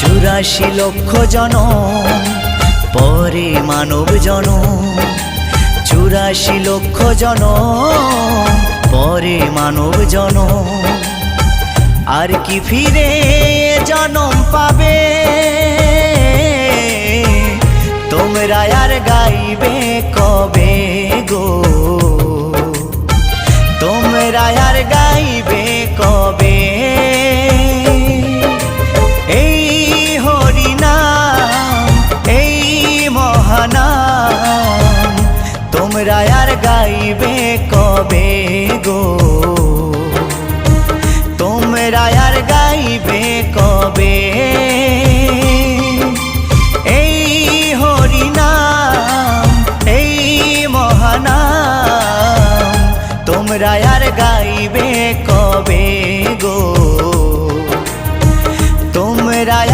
84 লক্ষ জনম পরে মানব জনম, 84 লক্ষ জনম পরে মানব জনম। আর কি ফিরে জনম পাবে তোমরা আর গাইবে কবে গো, তোমরা আর গাইবে কবে এই হরিনাম এই মহানাম, তোমরা আর গাইবে কবে গো, তোমরা আর গাইবে কবে।